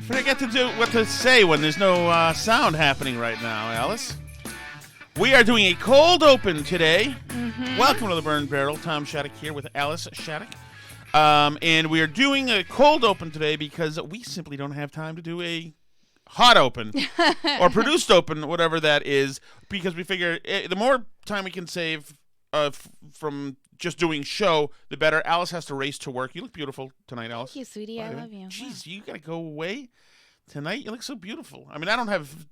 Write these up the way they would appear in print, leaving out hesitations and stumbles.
Forget to do what to say when there's no sound happening right now, Alice. We are doing a cold open today. Mm-hmm. Welcome to the Burn Barrel. Tom Shattuck here with Alice Shattuck. And we are doing a cold open today because we simply don't have time to do a hot open or produced open, whatever that is, because we figure the more time we can save from just doing show, the better. Alice has to race to work. You look beautiful tonight, Alice. Thank you, sweetie. I love you. Jeez, you got to go away tonight. You look so beautiful. I mean, I don't have,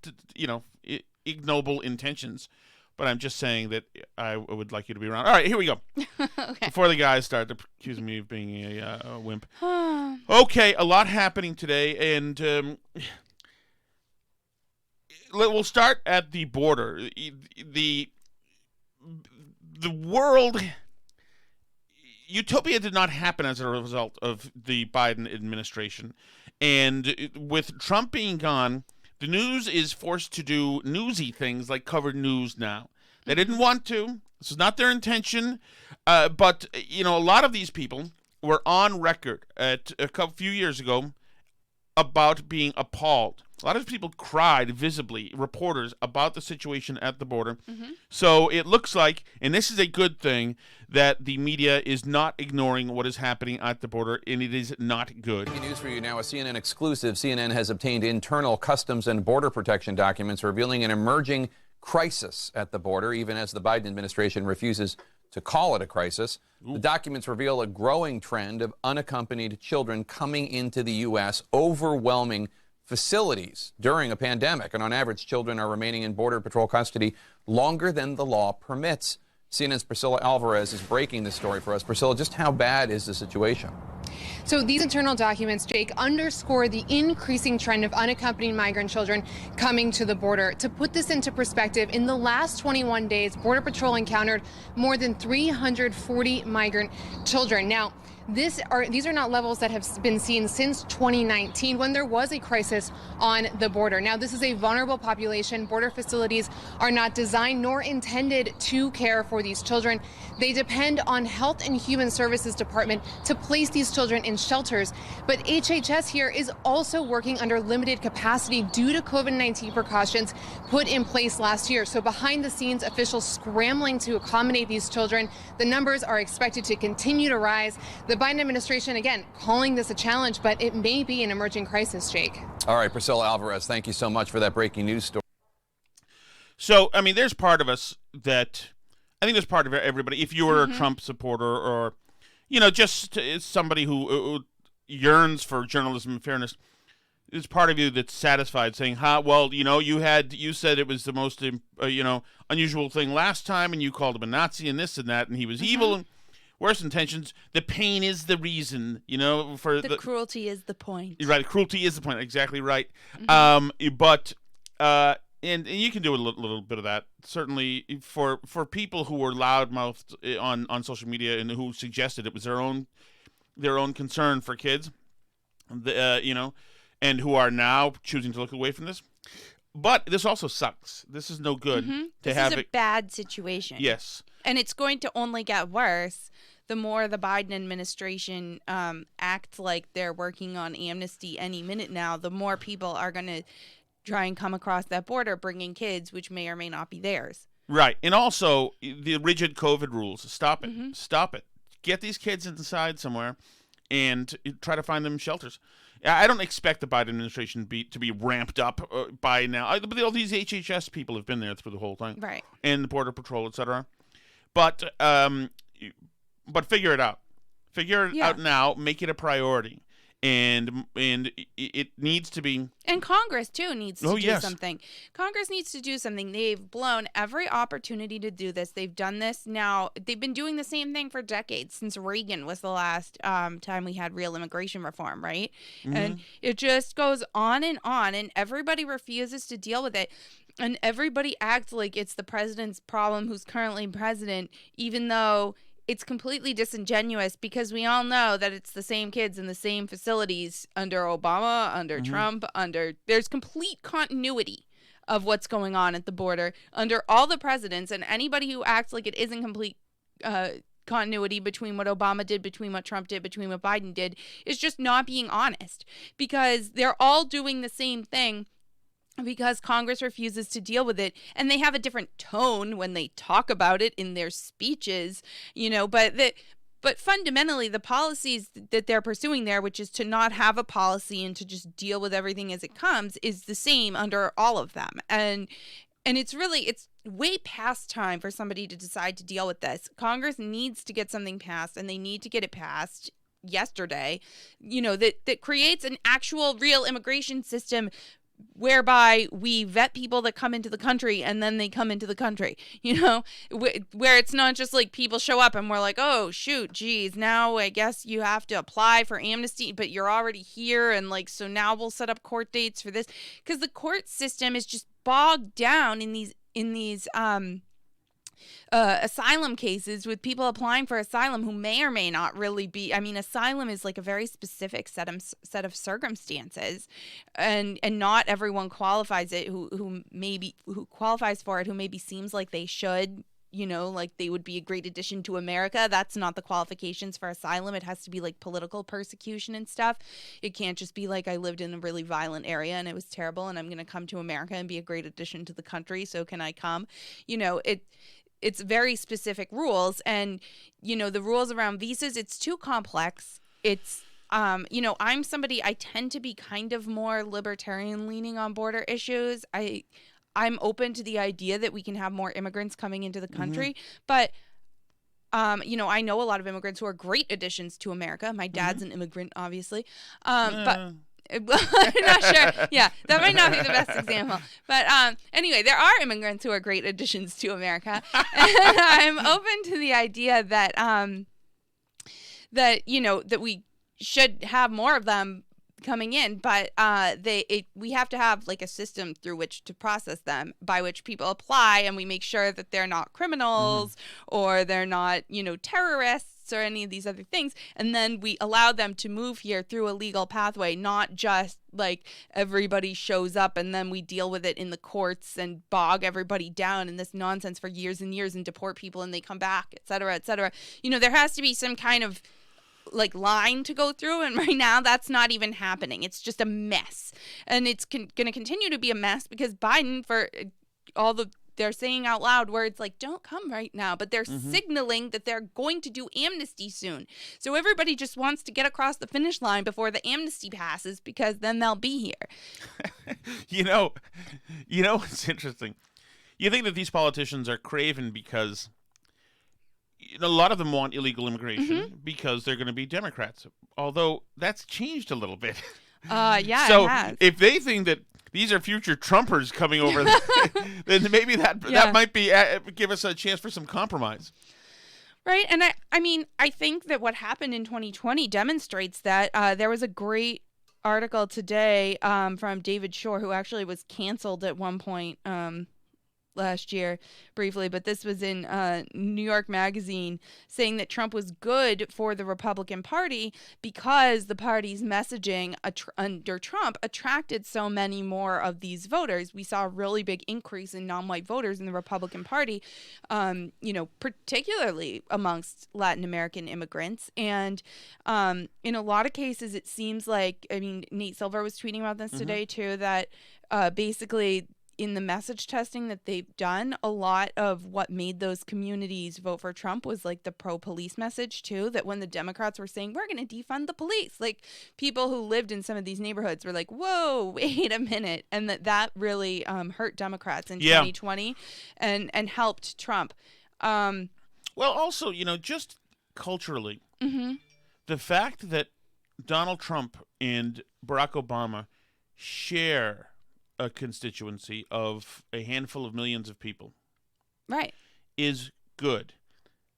ignoble intentions, but I'm just saying that I would like you to be around. All right, here we go. Okay. Before the guys start accusing me of being a wimp. Okay, a lot happening today, and we'll start at the border. The world utopia did not happen as a result of the Biden administration, and with Trump being gone, the news is forced to do newsy things like cover news now. They didn't want to. This is not their intention, but a lot of these people were on record a few years ago about being appalled. A lot of people cried visibly, reporters, about the situation at the border. Mm-hmm. So it looks like, and this is a good thing, that the media is not ignoring what is happening at the border, and it is not good. News for you now, a CNN exclusive. CNN has obtained internal Customs and Border Protection documents revealing an emerging crisis at the border, even as the Biden administration refuses to call it a crisis. Ooh. The documents reveal a growing trend of unaccompanied children coming into the U.S., overwhelming facilities during a pandemic. And on average, children are remaining in Border Patrol custody longer than the law permits. CNN's Priscilla Alvarez is breaking this story for us. Priscilla, just how bad is the situation? So these internal documents, Jake, underscore the increasing trend of unaccompanied migrant children coming to the border. To put this into perspective, in the last 21 days, Border Patrol encountered more than 340 migrant children. Now, these are not levels that have been seen since 2019 when there was a crisis on the border. Now, this is a vulnerable population. Border facilities are not designed nor intended to care for these children. They depend on Health and Human Services Department to place these children in shelters. But HHS here is also working under limited capacity due to COVID-19 precautions put in place last year. So behind the scenes, officials scrambling to accommodate these children. The numbers are expected to continue to rise. The Biden administration, again, calling this a challenge, but it may be an emerging crisis, Jake. All right, Priscilla Alvarez, thank you so much for that breaking news story. So, I mean, there's part of us that, I think there's part of everybody, if you were a Trump supporter or, just somebody who yearns for journalism and fairness, there's part of you that's satisfied saying, you said it was the most, unusual thing last time, and you called him a Nazi and this and that, and he was evil and worse intentions. The pain is the reason, for the cruelty is the point. Right, cruelty is the point. Exactly right. Mm-hmm. And you can do a little bit of that. Certainly for people who were loudmouthed on social media and who suggested it was their own concern for kids, and who are now choosing to look away from this. But this also sucks. This is no good to have it. This is a bad situation. Yes. And it's going to only get worse the more the Biden administration acts like they're working on amnesty any minute now. The more people are going to try and come across that border bringing kids, which may or may not be theirs. Right. And also, the rigid COVID rules. Stop it. Mm-hmm. Stop it. Get these kids inside somewhere and try to find them shelters. I don't expect the Biden administration to be ramped up by now. But all these HHS people have been there through the whole thing. Right. And the Border Patrol, et cetera. But figure it out. Figure it out now. Make it a priority. And it needs to be. And Congress, too, needs to do something. Congress needs to do something. They've blown every opportunity to do this. They've done this now. They've been doing the same thing for decades, since Reagan was the last time we had real immigration reform, right? Mm-hmm. And it just goes on, and everybody refuses to deal with it. And everybody acts like it's the president's problem who's currently president, even though it's completely disingenuous, because we all know that it's the same kids in the same facilities under Obama, under Trump, there's complete continuity of what's going on at the border under all the presidents, and anybody who acts like it isn't complete continuity between what Obama did, between what Trump did, between what Biden did, is just not being honest, because they're all doing the same thing because Congress refuses to deal with it, and they have a different tone when they talk about it in their speeches, but fundamentally, the policies that they're pursuing there, which is to not have a policy and to just deal with everything as it comes, is the same under all of them. And it's way past time for somebody to decide to deal with this. Congress needs to get something passed, and they need to get it passed yesterday, that creates an actual real immigration system whereby we vet people that come into the country and then they come into the country, where it's not just like people show up and we're like, oh, shoot, geez, now I guess you have to apply for amnesty, but you're already here. And like, so now we'll set up court dates for this, because the court system is just bogged down in these asylum cases with people applying for asylum who may or may not really be. I mean, asylum is like a very specific set of circumstances, and not everyone qualifies it who qualifies for it, who maybe seems like they should, like they would be a great addition to America. That's not the qualifications for asylum. It has to be like political persecution and stuff. It can't just be like, I lived in a really violent area and it was terrible and I'm going to come to America and be a great addition to the country, so can I come? It's very specific rules, and the rules around visas, it's too complex. It's I'm somebody, I tend to be kind of more libertarian leaning on border issues. I'm open to the idea that we can have more immigrants coming into the country, but I know a lot of immigrants who are great additions to America. My dad's an immigrant, obviously, but I'm not sure. Yeah, that might not be the best example. But anyway, there are immigrants who are great additions to America. And I'm open to the idea that that we should have more of them coming in, but we have to have like a system through which to process them, by which people apply, and we make sure that they're not criminals or they're not, terrorists or any of these other things, and then we allow them to move here through a legal pathway, not just like everybody shows up and then we deal with it in the courts and bog everybody down in this nonsense for years and years and deport people and they come back, et cetera, et cetera. There has to be some kind of like line to go through, and right now that's not even happening. It's just a mess, and it's going to continue to be a mess because Biden, for all they're saying out loud words like don't come right now, but they're signaling that they're going to do amnesty soon, so everybody just wants to get across the finish line before the amnesty passes, because then they'll be here. It's interesting. You think that these politicians are craven because a lot of them want illegal immigration because they're going to be Democrats, although that's changed a little bit. Yeah. So it has. if they think that these are future Trumpers coming over, then maybe that might be give us a chance for some compromise. Right. And I think that what happened in 2020 demonstrates that. There was a great article today from David Shore, who actually was canceled at one point last year briefly, but this was in New York Magazine, saying that Trump was good for the Republican Party because the party's messaging under Trump attracted so many more of these voters. We saw a really big increase in non-white voters in the Republican Party, particularly amongst Latin American immigrants. And in a lot of cases, it seems like, Nate Silver was tweeting about this today too, that basically in the message testing that they've done, a lot of what made those communities vote for Trump was like the pro-police message too, that when the Democrats were saying, we're going to defund the police, like people who lived in some of these neighborhoods were like, whoa, wait a minute. And that really hurt Democrats in 2020 and helped Trump. Well, also, just culturally, the fact that Donald Trump and Barack Obama share a constituency of a handful of millions of people, right, is good.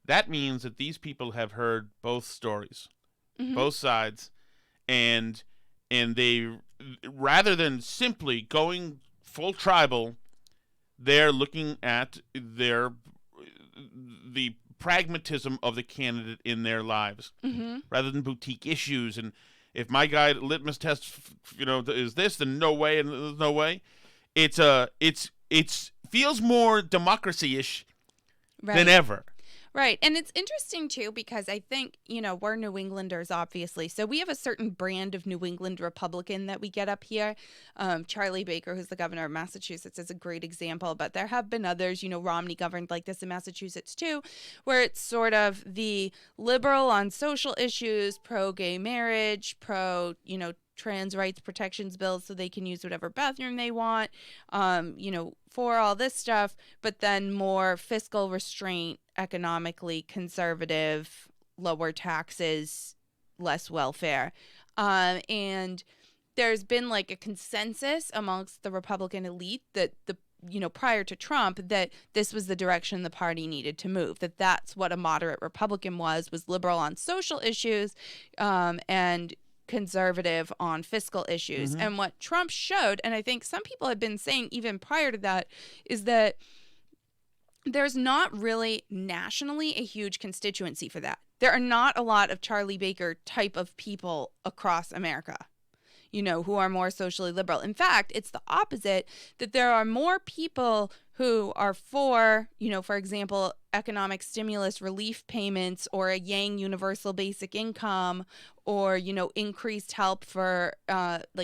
That means that these people have heard both stories, both sides, and they, rather than simply going full tribal, they're looking at the pragmatism of the candidate in their lives, rather than boutique issues. And if my guy litmus test, is this, then no way, and there's no way. It's feels more democracy-ish than ever. Right. And it's interesting, too, because I think, we're New Englanders, obviously. So we have a certain brand of New England Republican that we get up here. Charlie Baker, who's the governor of Massachusetts, is a great example. But there have been others, Romney governed like this in Massachusetts, too, where it's sort of the liberal on social issues, pro-gay marriage, trans rights protections bills so they can use whatever bathroom they want, for all this stuff, but then more fiscal restraint, economically conservative, lower taxes, less welfare. And there's been like a consensus amongst the Republican elite that prior to Trump, that this was the direction the party needed to move, that's what a moderate Republican was liberal on social issues, and conservative on fiscal issues. Mm-hmm. And what Trump showed, and I think some people have been saying even prior to that, is that there's not really nationally a huge constituency for that. There are not a lot of Charlie Baker type of people across America, who are more socially liberal. In fact, it's the opposite, that there are more people who are for, for example, economic stimulus relief payments or a Yang universal basic income, or, increased help for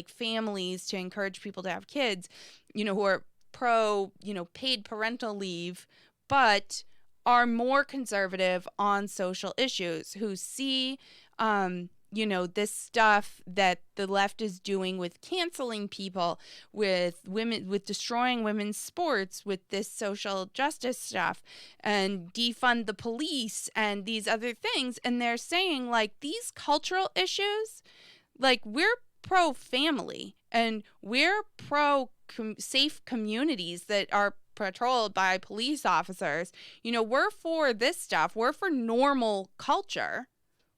families to encourage people to have kids, who are pro, paid parental leave, but are more conservative on social issues, who see, this stuff that the left is doing with canceling people, with women, with destroying women's sports, with this social justice stuff, and defund the police and these other things. And they're saying, these cultural issues, we're pro-family and we're pro-safe communities that are patrolled by police officers. We're for this stuff. We're for normal culture.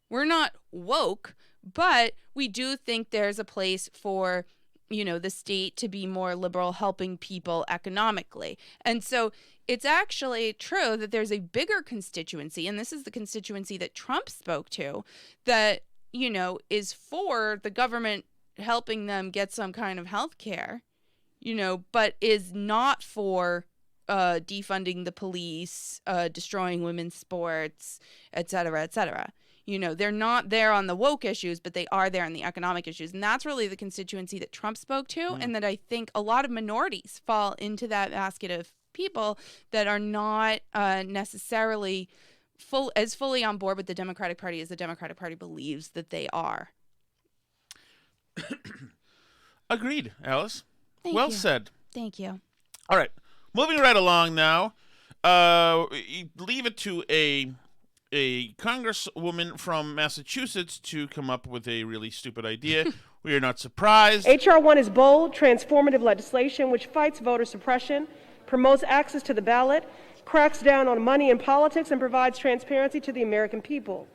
We're not woke, but we do think there's a place for, the state to be more liberal, helping people economically. And so it's actually true that there's a bigger constituency, and this is the constituency that Trump spoke to, that, is for the government helping them get some kind of health care, but is not for defunding the police, destroying women's sports, et cetera, et cetera. They're not there on the woke issues, but they are there on the economic issues. And that's really the constituency that Trump spoke to, and that I think a lot of minorities fall into that basket of people that are not necessarily fully on board with the Democratic Party as the Democratic Party believes that they are. Agreed, Alice. Thank well you. said. Thank you. All right. Moving right along now. Leave it to a congresswoman from Massachusetts to come up with a really stupid idea. We are not surprised. H.R. 1 is bold, transformative legislation which fights voter suppression, promotes access to the ballot, cracks down on money in politics, and provides transparency to the American people.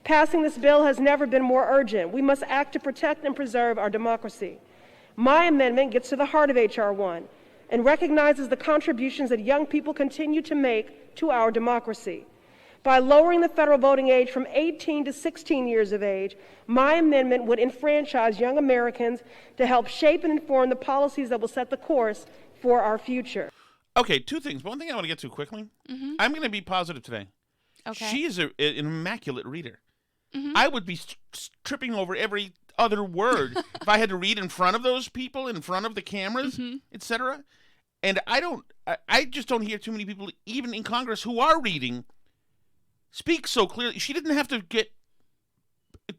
Passing this bill has never been more urgent. We must act to protect and preserve our democracy. My amendment gets to the heart of H.R. 1 and recognizes the contributions that young people continue to make to our democracy. By lowering the federal voting age from 18 to 16 years of age, my amendment would enfranchise young Americans to help shape and inform the policies that will set the course for our future. Okay, two things. One thing I want to get to quickly. Mm-hmm. I'm going to be positive today. Okay. She is an immaculate reader. Mm-hmm. I would be tripping over every other word if I had to read in front of those people, in front of the cameras, mm-hmm. etc. And I just don't hear too many people, even in Congress, who are reading, speak so clearly. She didn't have to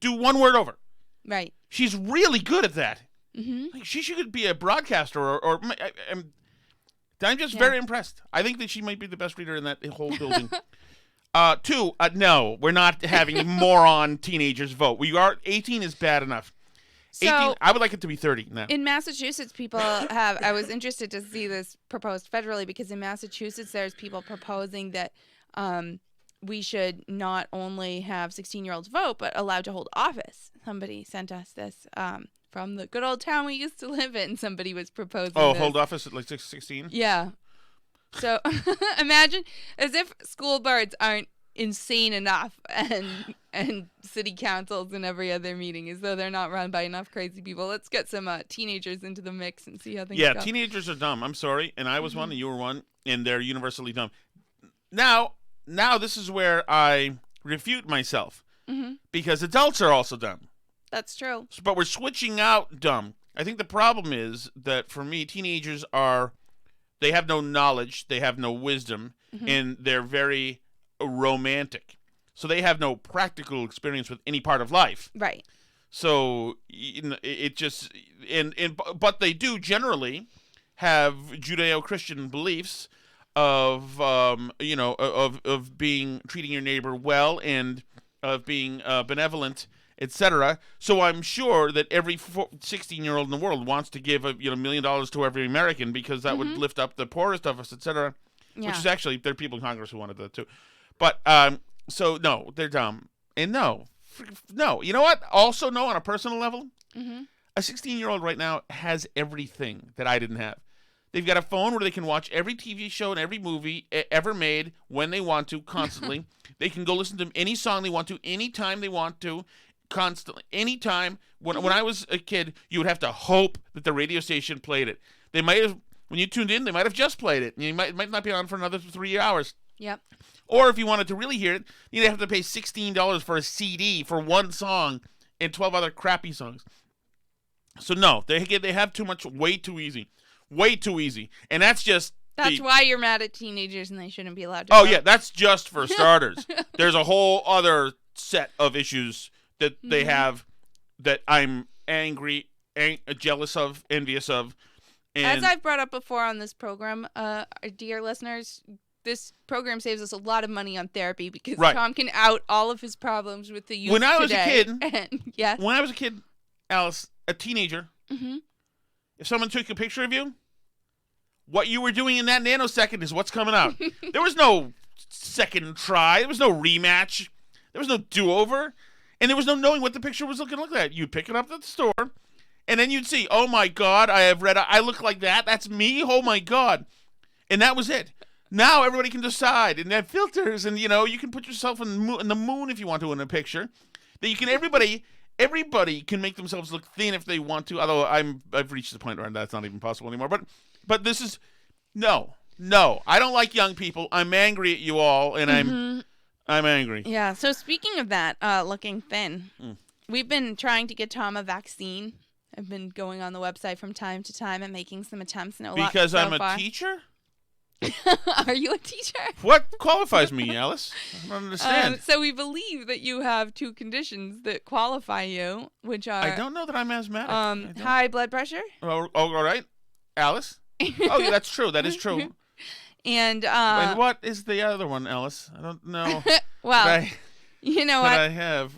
do one word over. Right. She's really good at that. Mm-hmm. Like, she should be a broadcaster, or I'm just very impressed. I think that she might be the best reader in that whole building. Two, no, we're not having moron teenagers vote. 18 is bad enough. 18, so, I would like it to be 30 now. In Massachusetts, people have, I was interested to see this proposed federally, because in Massachusetts, there's people proposing that we should not only have 16-year-olds vote, but allowed to hold office. Somebody sent us this from the good old town we used to live in. Somebody was proposing this. Hold office at like 16? Yeah. So imagine, as if school boards aren't insane enough, and city councils and every other meeting, as though they're not run by enough crazy people. Let's get some teenagers into the mix and see how things go. Yeah, teenagers are dumb. I'm sorry. And I was one, and you were one, and they're universally dumb. Now, now this is where I refute myself. Because adults are also dumb. That's true. But we're switching out dumb. I think the problem is that for me, teenagers they have no knowledge, they have no wisdom, and they're very romantic. So they have no practical experience with any part of life. Right. So it just but they do generally have Judeo-Christian beliefs of of being treating your neighbor well and of being benevolent, etc. So I'm sure that every 16-year-old in the world wants to give $1 million to every American because that would lift up the poorest of us, etc. Yeah. Which is actually, there are people in Congress who wanted that too. But so no, they're dumb. And no, you know what? Also no, on a personal level, a 16-year-old right now has everything that I didn't have. They've got a phone where they can watch every TV show and every movie ever made when they want to, constantly. They can go listen to any song they want to, anytime they want to, constantly, anytime. When I was a kid, you would have to hope that the radio station played it. They might have, when you tuned in, they might have just played it. And it might not be on for another 3 hours. Yep. Or if you wanted to really hear it, you'd have to pay $16 for a CD for one song and 12 other crappy songs. So no, they have too much, way too easy. Way too easy. And that's just... That's why you're mad at teenagers and they shouldn't be allowed to Oh, vote. yeah, that's just for starters. There's a whole other set of issues that they have that I'm angry, jealous of, envious of. And as I've brought up before on this program, our dear listeners, this program saves us a lot of money on therapy because Tom can out all of his problems with the youth when I was today. a kid, Yes. When I was a kid, Alice, a teenager, if someone took a picture of you, what you were doing in that nanosecond is what's coming out. There was no second try. There was no rematch. There was no do-over. And there was no knowing what the picture was going to look like. You'd pick it up at the store, and then you'd see, oh, my God, I look like that. That's me? Oh, my God. And that was it. Now everybody can decide. And they have filters, and, you can put yourself in the moon if you want to in a picture. That you can, everybody can make themselves look thin if they want to, although I've reached the point where that's not even possible anymore. But this is, no, I don't like young people. I'm angry at you all, and I'm angry. Yeah, so speaking of that, looking thin, we've been trying to get Tom a vaccine. I've been going on the website from time to time and making some attempts. Because I'm a teacher? Are you a teacher? What qualifies me, Alice? I don't understand. So we believe that you have 2 conditions that qualify you, which are... I don't know that I'm asthmatic. High blood pressure. Oh, all right. Alice? Oh, yeah, that's true. That is true. And what is the other one, Alice? I don't know. Well, you know what? I have.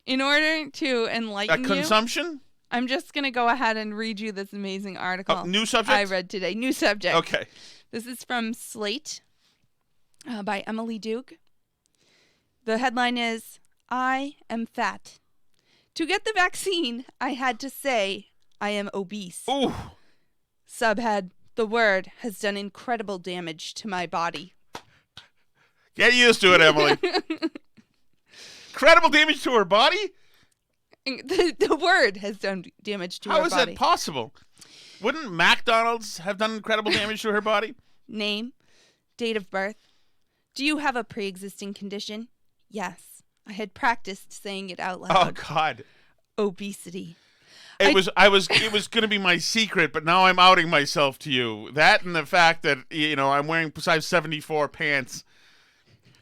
In order to enlighten you. Consumption? I'm just going to go ahead and read you this amazing article. New subject? I read today. New subject. Okay. This is from Slate by Emily Duke. The headline is, I am fat. To get the vaccine, I had to say I am obese. Ooh. Subhead, the word has done incredible damage to my body. Get used to it, Emily. Incredible damage to her body? The word has done damage to her body. How is that possible? Wouldn't McDonald's have done incredible damage to her body? Name, date of birth. Do you have a pre-existing condition? Yes. I had practiced saying it out loud. Oh, God. Obesity. It was going to be my secret, but now I'm outing myself to you. That and the fact that, I'm wearing size 74 pants.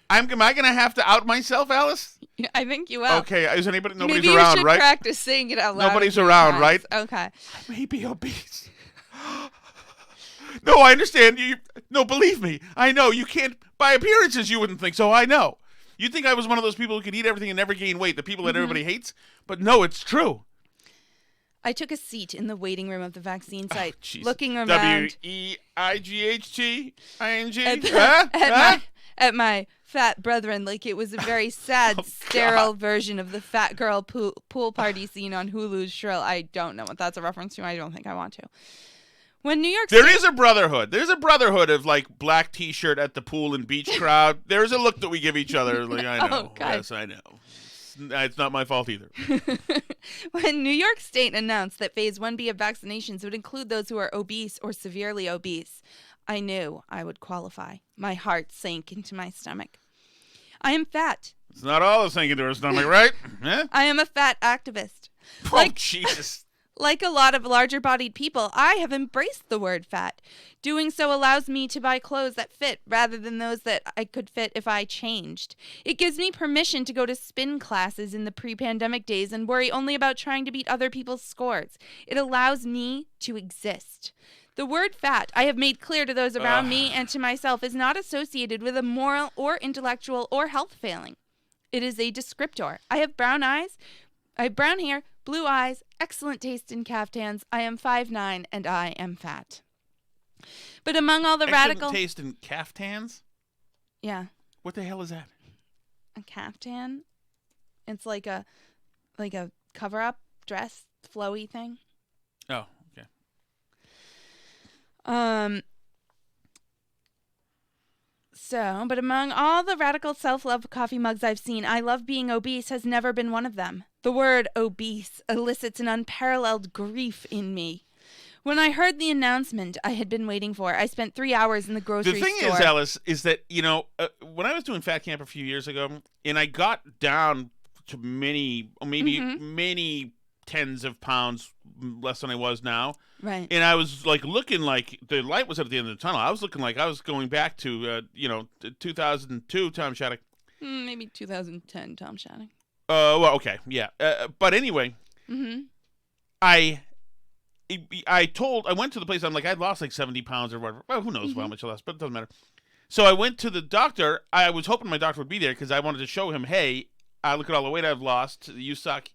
Am I going to have to out myself, Alice? I think you will. Okay, is anybody? Nobody's Maybe around, you should right? practice saying it out loud. Nobody's around, times. right? Okay. I may be obese. No, I understand. No, believe me. I know. You can't, by appearances, you wouldn't think so. I know. You'd think I was one of those people who could eat everything and never gain weight, the people that everybody hates. But no, it's true. I took a seat in the waiting room of the vaccine site, looking around. WEIGHTING? At my fat brethren, like it was a very sad, sterile version of the fat girl pool party scene on Hulu's Shrill. I don't know what that's a reference to. I don't think I want to. When New York State... There is a brotherhood. There's a brotherhood of, black T-shirt at the pool and beach crowd. There's a look that we give each other. I know. Yes, I know. It's not my fault either. When New York State announced that Phase 1B of vaccinations would include those who are obese or severely obese, I knew I would qualify. My heart sank into my stomach. I am fat. It's not all the thing into her stomach, right? Eh? I am a fat activist. Oh, Jesus. Like a lot of larger-bodied people, I have embraced the word fat. Doing so allows me to buy clothes that fit rather than those that I could fit if I changed. It gives me permission to go to spin classes in the pre-pandemic days and worry only about trying to beat other people's scores. It allows me to exist. The word fat, I have made clear to those around me and to myself, is not associated with a moral or intellectual or health failing. It is a descriptor. I have brown eyes, I have brown hair, blue eyes, excellent taste in caftans. I am 5'9", and I am fat. But among all the radical... taste in caftans? Yeah. What the hell is that? A caftan? It's like a cover-up dress, flowy thing. Oh, okay. But among all the radical self-love coffee mugs I've seen, I love being obese has never been one of them. The word obese elicits an unparalleled grief in me. When I heard the announcement I had been waiting for, I spent 3 hours in the grocery store. The thing is, Alice, is that, when I was doing Fat Camp a few years ago, and I got down to many tens of pounds less than I was now. Right. And I was looking like the light was at the end of the tunnel. I was looking like I was going back to 2002 Tom Shattuck. Maybe 2010 Tom Shattuck. Well, okay, yeah. But anyway, I went to the place. I'm like, I'd lost 70 pounds or whatever. Well, who knows how much I lost, but it doesn't matter. So I went to the doctor. I was hoping my doctor would be there because I wanted to show him, hey, look at all the weight I've lost. You suck.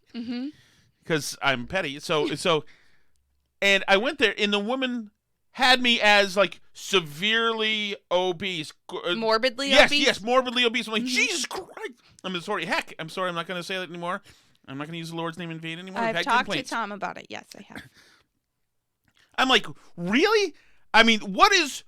Because I'm petty. So, and I went there, and the woman had me as severely obese. Morbidly obese? Yes, morbidly obese. I'm like, Jesus Christ. I'm sorry. Heck, I'm sorry. I'm not going to say that anymore. I'm not going to use the Lord's name in vain anymore. I've talked to Tom about it. Yes, I have. I'm like, really? I mean, what did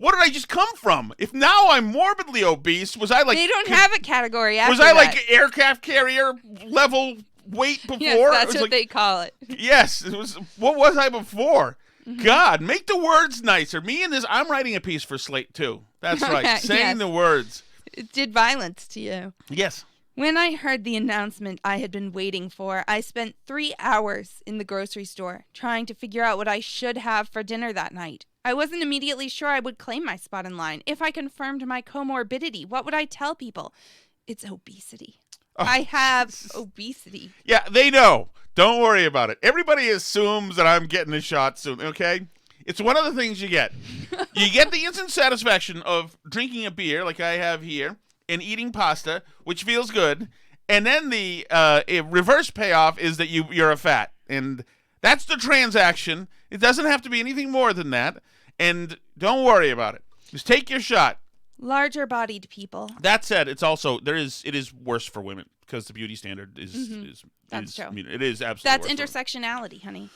I just come from? If now I'm morbidly obese, was I They don't have a category after Was I that. Aircraft carrier level weight before? Yes, that's what they call it. Yes, it was. What was I before? God, make the words nicer. Me and this, I'm writing a piece for Slate too. That's right, saying the words. It did violence to you. Yes. When I heard the announcement I had been waiting for, I spent 3 hours in the grocery store trying to figure out what I should have for dinner that night. I wasn't immediately sure I would claim my spot in line. If I confirmed my comorbidity, what would I tell people? It's obesity. Oh. I have obesity. Yeah, they know. Don't worry about it. Everybody assumes that I'm getting a shot soon, okay? It's one of the things you get. You get the instant satisfaction of drinking a beer like I have here and eating pasta, which feels good. And then the reverse payoff is that you're a fat. And that's the transaction. It doesn't have to be anything more than that. And don't worry about it. Just take your shot. Larger bodied people. That said, it is worse for women because the beauty standard is That's true. It is absolutely. That's intersectionality, honey.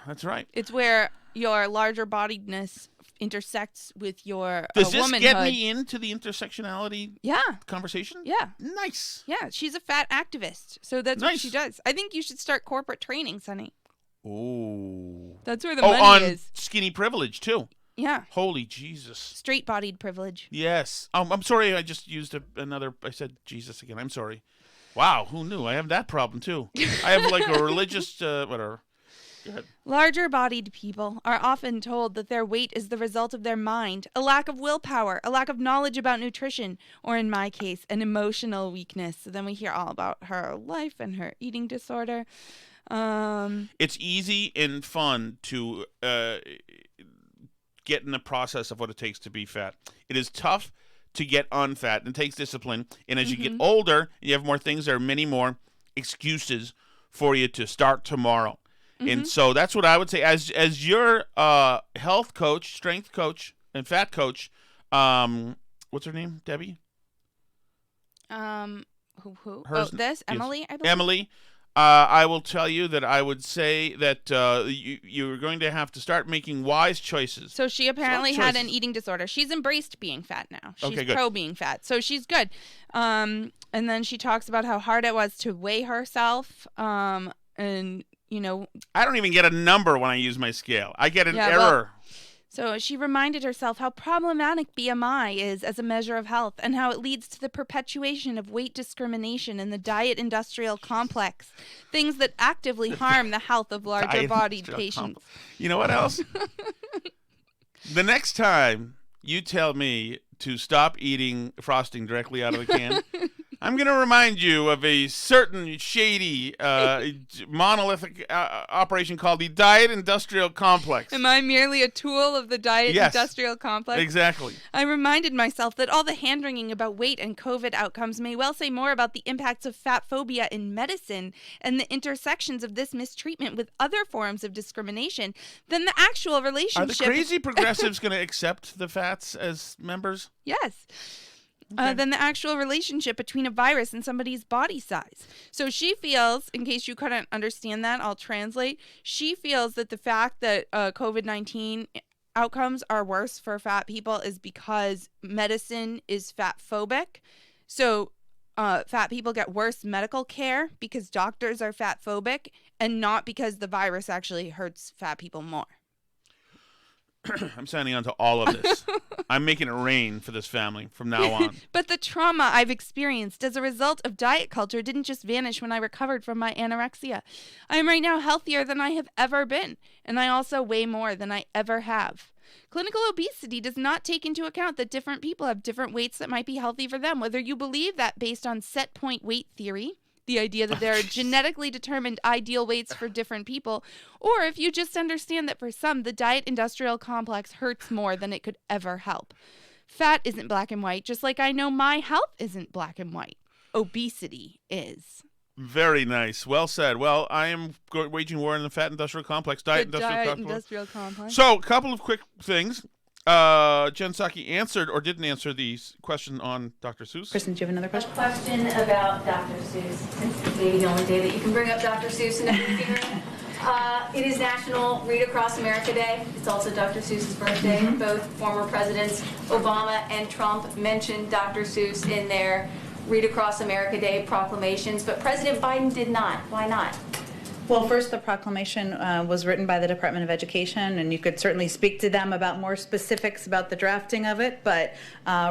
That's right. It's where your larger bodiedness intersects with your Does this womanhood. get me into the intersectionality conversation? Yeah. Nice. Yeah, she's a fat activist. So that's what she does. I think you should start corporate training, Sonny. Oh. That's where the money is. Skinny privilege, too. Yeah. Holy Jesus. Straight-bodied privilege. Yes. I'm sorry I just used I said Jesus again. I'm sorry. Wow, who knew? I have that problem, too. I have a religious, whatever. Go ahead. Larger-bodied people are often told that their weight is the result of their mind, a lack of willpower, a lack of knowledge about nutrition, or in my case, an emotional weakness. So then we hear all about her life and her eating disorder. It's easy and fun to get in the process of what it takes to be fat. It is tough to get unfat, and it takes discipline. And as you get older, you have more things. There are many more excuses for you to start tomorrow. And so that's what I would say. As your health coach, strength coach, and fat coach, what's her name? Debbie? Who? Hers, this? Emily, I believe? Emily. I will tell you that I would say that you're going to have to start making wise choices. So she apparently had an eating disorder. She's embraced being fat now. She's pro being fat. So she's good. And then she talks about how hard it was to weigh herself. And, I don't even get a number when I use my scale. I get an error. So she reminded herself how problematic BMI is as a measure of health and how it leads to the perpetuation of weight discrimination in the diet industrial complex, things that actively harm the health of larger-bodied patients. You know what else? The next time you tell me to stop eating frosting directly out of the can, I'm going to remind you of a certain shady monolithic operation called the Diet Industrial Complex. Am I merely a tool of the Diet Industrial Complex? Exactly. I reminded myself that all the hand-wringing about weight and COVID outcomes may well say more about the impacts of fat phobia in medicine and the intersections of this mistreatment with other forms of discrimination than the actual relationship. Are the crazy progressives going to accept the fats as members? Yes. Okay. Than the actual relationship between a virus and somebody's body size. So she feels, in case you couldn't understand that, I'll translate. She feels that the fact that COVID-19 outcomes are worse for fat people is because medicine is fat phobic. So fat people get worse medical care because doctors are fat phobic and not because the virus actually hurts fat people more. I'm signing on to all of this. I'm making it rain for this family from now on. But the trauma I've experienced as a result of diet culture didn't just vanish when I recovered from my anorexia. I am right now healthier than I have ever been, and I also weigh more than I ever have. Clinical obesity does not take into account that different people have different weights that might be healthy for them, whether you believe that based on set point weight theory, the idea that there are genetically determined ideal weights for different people, or if you just understand that for some, the diet industrial complex hurts more than it could ever help. Fat isn't black and white, just like I know my health isn't black and white. Obesity is. Very nice. Well said. Well, I am waging war in the fat industrial complex, diet industrial complex. So, a couple of quick things. Jen Psaki answered or didn't answer the question on Dr. Seuss. Kristen, do you have another question? A question about Dr. Seuss, since it's maybe the only day that you can bring up Dr. Seuss in every hearing. It is National Read Across America Day. It's also Dr. Seuss's birthday. Mm-hmm. Both former presidents, Obama and Trump, mentioned Dr. Seuss in their Read Across America Day proclamations, but President Biden did not. Why not? Well, first, the proclamation was written by the Department of Education, and you could certainly speak to them about more specifics about the drafting of it, but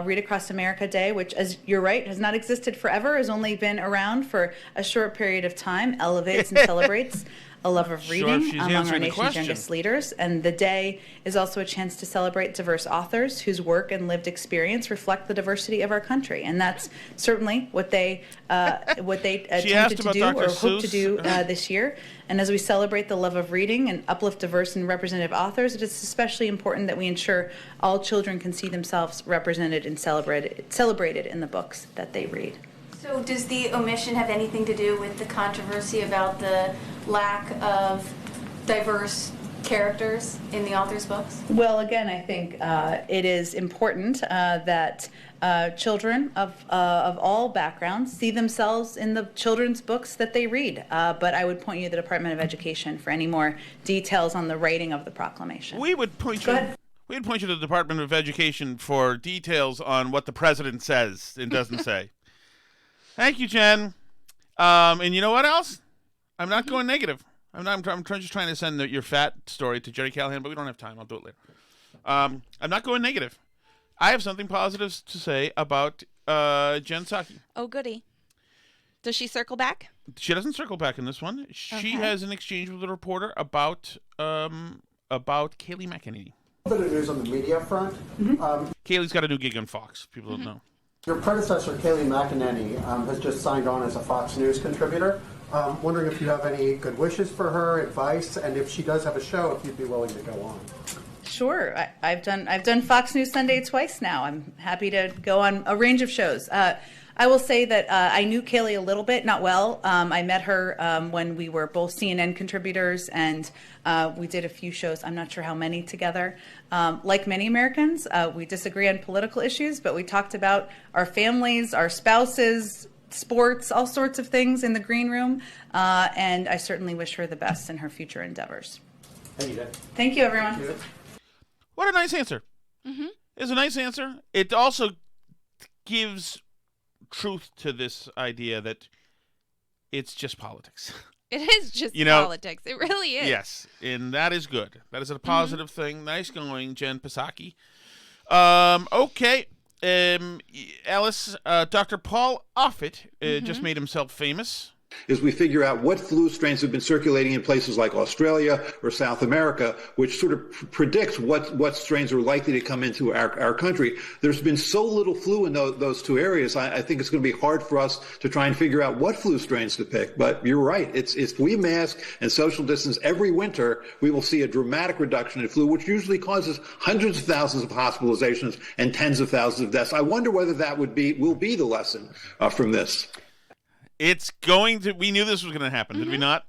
Read Across America Day, which, as you're right, has not existed forever, has only been around for a short period of time, elevates and celebrates a love of reading among our nation's youngest leaders. And the day is also a chance to celebrate diverse authors whose work and lived experience reflect the diversity of our country. And that's certainly what they attempted to do or hope to do this year. And as we celebrate the love of reading and uplift diverse and representative authors, it is especially important that we ensure all children can see themselves represented and celebrated in the books that they read. So does the omission have anything to do with the controversy about the lack of diverse characters in the author's books? Well, again, I think it is important that children of all backgrounds see themselves in the children's books that they read. But I would point you to the Department of Education for any more details on the writing of the proclamation. We would point you to the Department of Education for details on what the president says and doesn't say. Thank you, Jen. And you know what else? I'm not going negative. I'm just trying to send your fat story to Jerry Callahan, but we don't have time. I'll do it later. I'm not going negative. I have something positive to say about Jen Psaki. Oh, goody. Does she circle back? She doesn't circle back in this one. She has an exchange with a reporter about Kayleigh McEnany. A bit of news on the media front. Mm-hmm. Kayleigh's got a new gig on Fox. People don't know. Your predecessor, Kayleigh McEnany, has just signed on as a Fox News contributor. Wondering if you have any good wishes for her, advice, and if she does have a show, if you'd be willing to go on. Sure. I've done Fox News Sunday twice now. I'm happy to go on a range of shows. I will say that I knew Kayleigh a little bit, not well. I met her when we were both CNN contributors, and we did a few shows. I'm not sure how many together. Like many Americans, we disagree on political issues, but we talked about our families, our spouses, sports, all sorts of things in the green room. And I certainly wish her the best in her future endeavors. Thank you, Jen. Thank you, everyone. Thank you. What a nice answer. Mm-hmm. It's a nice answer. It also gives truth to this idea that it's just politics. It is just politics. It really is. Yes, and that is good. That is a positive thing. Nice going, Jen Psaki. Okay. Alice, Dr. Paul Offit just made himself famous. As we figure out what flu strains have been circulating in places like Australia or South America, which sort of predicts what strains are likely to come into our country. There's been so little flu in those two areas, I think it's going to be hard for us to try and figure out what flu strains to pick. But you're right. If we mask and social distance every winter, we will see a dramatic reduction in flu, which usually causes hundreds of thousands of hospitalizations and tens of thousands of deaths. I wonder whether that will be the lesson from this. It's going to. We knew this was going to happen, did we not?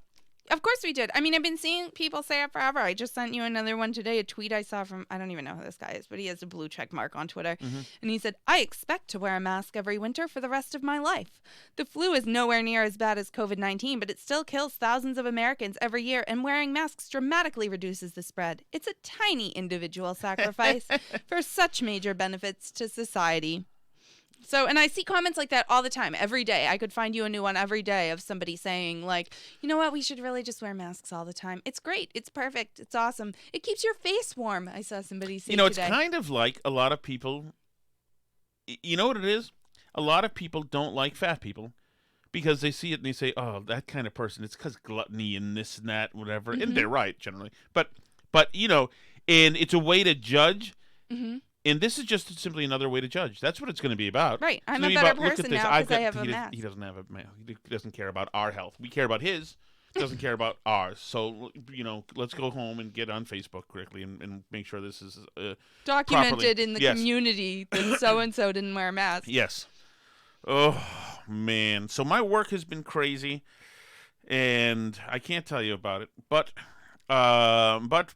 Of course we did. I mean, I've been seeing people say it forever. I just sent you another one today, a tweet I saw from, I don't even know who this guy is, but he has a blue check mark on Twitter. And he said, I expect to wear a mask every winter for the rest of my life. The flu is nowhere near as bad as COVID-19, but it still kills thousands of Americans every year, and wearing masks dramatically reduces the spread. It's a tiny individual sacrifice for such major benefits to society. So, and I see comments like that all the time, every day. I could find you a new one every day of somebody saying, like, you know what, we should really just wear masks all the time. It's great. It's perfect. It's awesome. It keeps your face warm, I saw somebody say today. It's kind of like a lot of people, you know what it is? A lot of people don't like fat people because they see it and they say, oh, that kind of person, it's because gluttony and this and that, whatever. And they're right, generally. But and it's a way to judge. And this is just simply another way to judge. That's what it's going to be about. Right. I'm a better person now because I have a mask. He doesn't have a mask. He doesn't care about our health. We care about his. He doesn't care about ours. So, let's go home and get on Facebook quickly and make sure this is documented in the community that so-and-so didn't wear a mask. Yes. Oh, man. So my work has been crazy, and I can't tell you about it. But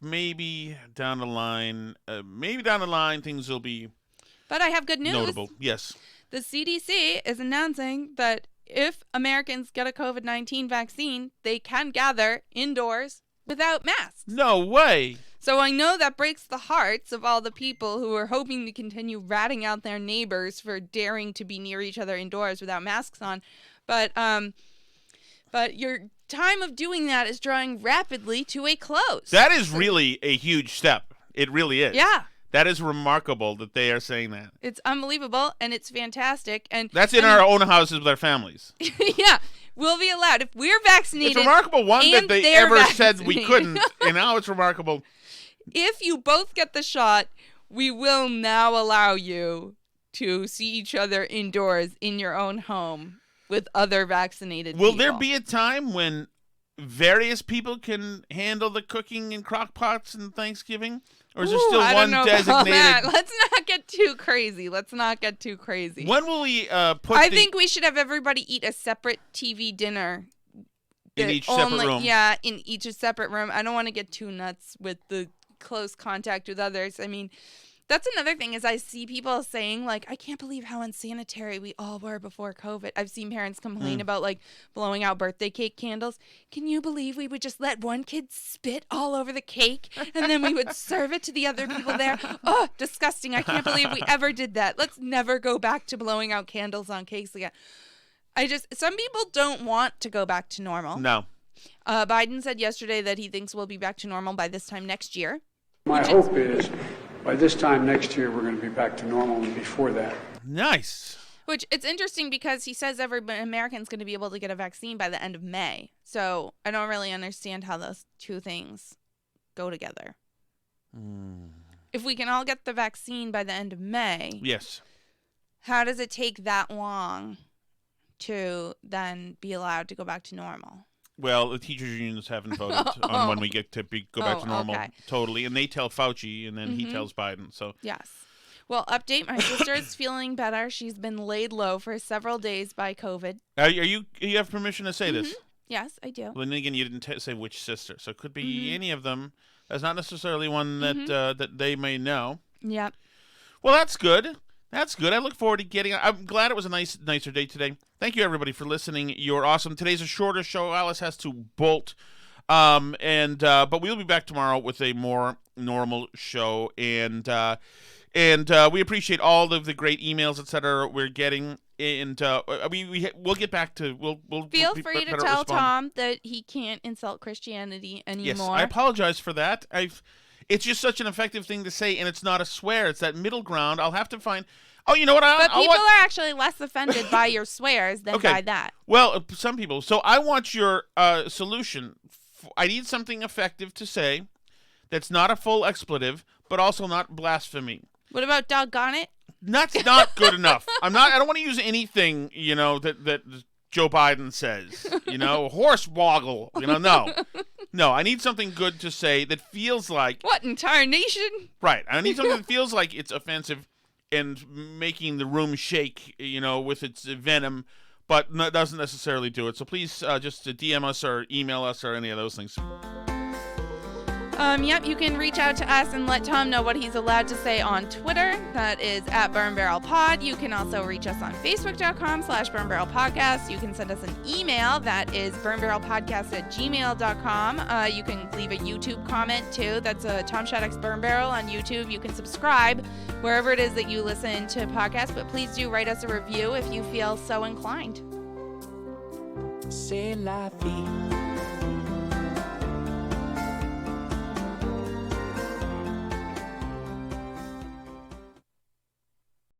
maybe down the line, things will be. But I have good news. Notable, yes. The CDC is announcing that if Americans get a COVID-19 vaccine, they can gather indoors without masks. No way. So I know that breaks the hearts of all the people who are hoping to continue ratting out their neighbors for daring to be near each other indoors without masks on, but your time of doing that is drawing rapidly to a close. That is really a huge step. It really is. Yeah. That is remarkable that they are saying that. It's unbelievable, and it's fantastic. And that's in our own houses with our families. Yeah. We'll be allowed. If we're vaccinated. It's remarkable, one, that they ever said we couldn't, and now it's remarkable. If you both get the shot, we will now allow you to see each other indoors in your own home with other vaccinated people. Will there be a time when various people can handle the cooking in crock pots and Thanksgiving? Or is there still one designated? Let's not get too crazy. When will we put I think we should have everybody eat a separate TV dinner. In each separate room? Yeah, in each separate room. I don't want to get too nuts with the close contact with others. I mean, that's another thing is I see people saying, like, I can't believe how unsanitary we all were before COVID. I've seen parents complain about, like, blowing out birthday cake candles. Can you believe we would just let one kid spit all over the cake and then we would serve it to the other people there? Oh, disgusting. I can't believe we ever did that. Let's never go back to blowing out candles on cakes again. Some people don't want to go back to normal. No. Biden said yesterday that he thinks we'll be back to normal by this time next year. My hope is by this time next year, we're going to be back to normal, and before that. Nice. Which, it's interesting because he says every American's going to be able to get a vaccine by the end of May. So I don't really understand how those two things go together. If we can all get the vaccine by the end of May. Yes. How does it take that long to then be allowed to go back to normal? Well, the teachers' unions haven't voted on when we get to go back to normal totally. And they tell Fauci, and then he tells Biden. So yes. Well, update, my sister is feeling better. She's been laid low for several days by COVID. You have permission to say this? Yes, I do. Well, then again, you didn't say which sister. So it could be any of them. That's not necessarily one that they may know. Yep. Well, that's good. That's good. I look forward to getting. I'm glad it was a nicer day today. Thank you, everybody, for listening. You're awesome. Today's a shorter show. Alice has to bolt, but we'll be back tomorrow with a more normal show, and we appreciate all of the great emails, etc. we're getting, and we'll get back to we'll feel free to tell respond. Tom that he can't insult Christianity anymore. Yes, I apologize for that. It's just such an effective thing to say, and it's not a swear. It's that middle ground. I'll have to find. Oh, you know what? But people are actually less offended by your swears than by that. Well, some people. So I want your solution. I need something effective to say that's not a full expletive, but also not blasphemy. What about doggone it? That's not good enough. I don't want to use anything, that Joe Biden says. Horse woggle. No, I need something good to say that feels like... What in tarnation? Right. I need something that feels like it's offensive and making the room shake, with its venom, but doesn't necessarily do it. So please just DM us or email us or any of those things. Yep, you can reach out to us and let Tom know what he's allowed to say on Twitter. That is @BurnBarrelPod. You can also reach us on Facebook.com/BurnBarrelPodcast. You can send us an email. That is BurnBarrelPodcast@gmail.com. You can leave a YouTube comment, too. That's Tom Shattuck's Burn Barrel on YouTube. You can subscribe wherever it is that you listen to podcasts. But please do write us a review if you feel so inclined. C'est la vie.